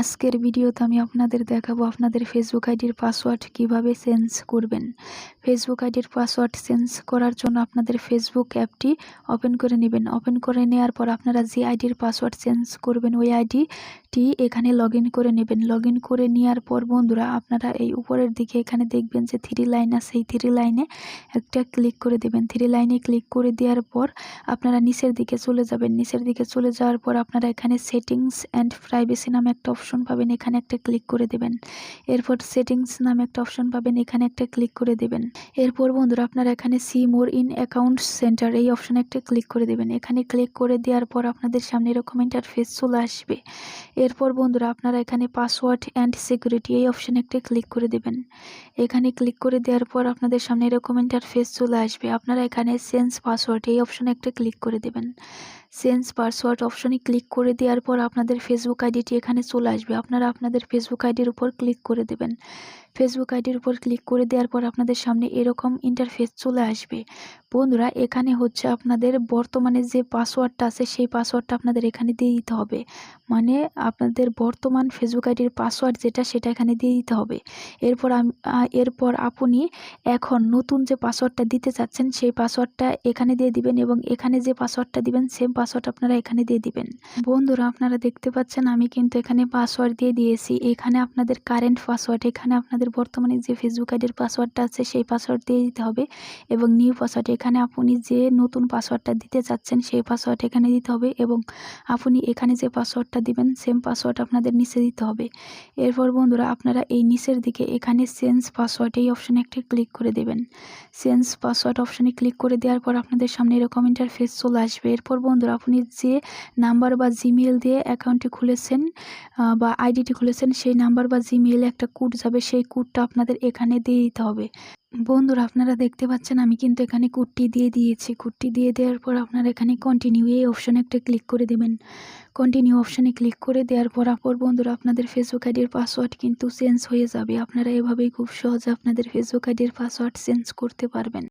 আজকের ভিডিওতে আমি আপনাদের দেখাবো আপনাদের ফেসবুক আইডির পাসওয়ার্ড কিভাবে চেঞ্জ করবেন। ফেসবুক আইডির পাসওয়ার্ড চেঞ্জ করার জন্য আপনাদের ফেসবুক অ্যাপটি ওপেন করে নেবেন। ওপেন করে নেওয়ার পর আপনারা যে আইডির পাসওয়ার্ড চেঞ্জ করবেন ওই আইডিটি এখানে লগ ইন করে নেবেন। লগ ইন করে নেওয়ার পর বন্ধুরা আপনারা এই উপরের দিকে এখানে দেখবেন যে 3 লাইন আছে, এই 3 লাইনে একটা ক্লিক করে দেবেন। 3 লাইনে ক্লিক করে দেওয়ার পর আপনারা নিচের দিকে চলে যাবেন। নিচের দিকে চলে যাওয়ার পর আপনারা এখানে সেটিংস অ্যান্ড প্রাইভেসি নামে একটা অপশন পাবেন, এখানে একটা ক্লিক করে দেবেন। এরপর সেটিংস নামে একটা অপশন পাবেন, এখানে একটা ক্লিক করে দেবেন। এরপর বন্ধুরা আপনারা এখানে see more in account centre এই অপশনে একটা ক্লিক করে দেবেন। এখানে ক্লিক করে দেওয়ার পর আপনাদের সামনে এরকম ইন্টারফেস চলে আসবে। এরপর বন্ধুরা আপনারা এখানে পাসওয়ার্ড অ্যান্ড সিকিউরিটি এই অপশনে একটা ক্লিক করে দেবেন। এখানে ক্লিক করে দেওয়ার পর আপনাদের সামনে এরকম ইন্টারফেস চলে আসবে। আপনারা এখানে চেঞ্জ পাসওয়ার্ড এই অপশনে একটা ক্লিক করে দেবেন। চেঞ্জ পাসওয়ার্ড অপশনে ক্লিক করে দেওয়ার পর আপনাদের ফেসবুক আইডিটি এখানে চলে আসবে। আপনারা আপনাদের ফেসবুক আইডির উপর ক্লিক করে দেবেন। ফেসবুক আইডির উপর ক্লিক করে দেওয়ার পর আপনাদের সামনে এরকম ইন্টারফেস চলে আসবে। বন্ধুরা এখানে হচ্ছে আপনাদের বর্তমানে যে পাসওয়ার্ডটা আছে সেই পাসওয়ার্ডটা আপনাদের এখানে দিয়ে দিতে হবে। মানে আপনাদের বর্তমান ফেসবুক আইডির পাসওয়ার্ড যেটা সেটা এখানে দিয়ে দিতে হবে। এরপর আপনি এখন নতুন যে পাসওয়ার্ডটা দিতে চাচ্ছেন সেই পাসওয়ার্ডটা এখানে দিয়ে দিবেন এবং এখানে যে পাসওয়ার্ডটা দিবেন সেম পাসওয়ার্ড আপনারা এখানে দিয়ে দিবেন। বন্ধুরা আপনারা দেখতে পাচ্ছেন আমি কিন্তু এখানে পাসওয়ার্ড দিয়ে দিয়েছি। এখানে আপনাদের কারেন্ট পাসওয়ার্ড, এখানে আপনাদের বর্তমানে যে ফেসবুক আইডির পাসওয়ার্ডটা আছে সেই পাসওয়ার্ড দিয়ে দিতে হবে এবং নিউ পাসওয়ার্ড এখানে আপনি যে নতুন পাসওয়ার্ডটা দিতে চাচ্ছেন সেই পাসওয়ার্ড এখানে দিতে হবে এবং আপনি এখানে যে পাসওয়ার্ডটা দিবেন সেম পাসওয়ার্ড আপনাদের নিচে দিতে হবে। এরপর বন্ধুরা আপনারা এই নিচের দিকে এখানে চেঞ্জ পাসওয়ার্ড এই অপশনে একটা ক্লিক করে দেবেন। চেঞ্জ পাসওয়ার্ড অপশনে ক্লিক করে দেওয়ার পর আপনাদের সামনে এরকম ইন্টারফেস চলে আসবে। এরপর বন্ধুরা আপনি যে নাম্বার বা জিমেইল দিয়ে অ্যাকাউন্টটি খুলেছেন বা আইডিটি খুলেছেন সেই নাম্বার বা জিমেইলে একটা কোড যাবে, সেই কোডটা আপনাদের এখানে দিয়ে দিতে হবে। বন্ধুরা আপনারা দেখতে পাচ্ছেন আমি কিন্তু এখানে কোডটি দিয়ে দিয়েছি। কোডটি দিয়ে দেওয়ার পর আপনারা এখানে কন্টিনিউ এই অপশনে একটা ক্লিক করে দেবেন। কন্টিনিউ অপশনে ক্লিক করে দেওয়ার পর বন্ধুরা আপনাদের ফেসবুক আইডির পাসওয়ার্ড কিন্তু চেঞ্জ হয়ে যাবে। আপনারা এভাবেই খুব সহজে আপনাদের ফেসবুক আইডির পাসওয়ার্ড চেঞ্জ করতে পারবেন।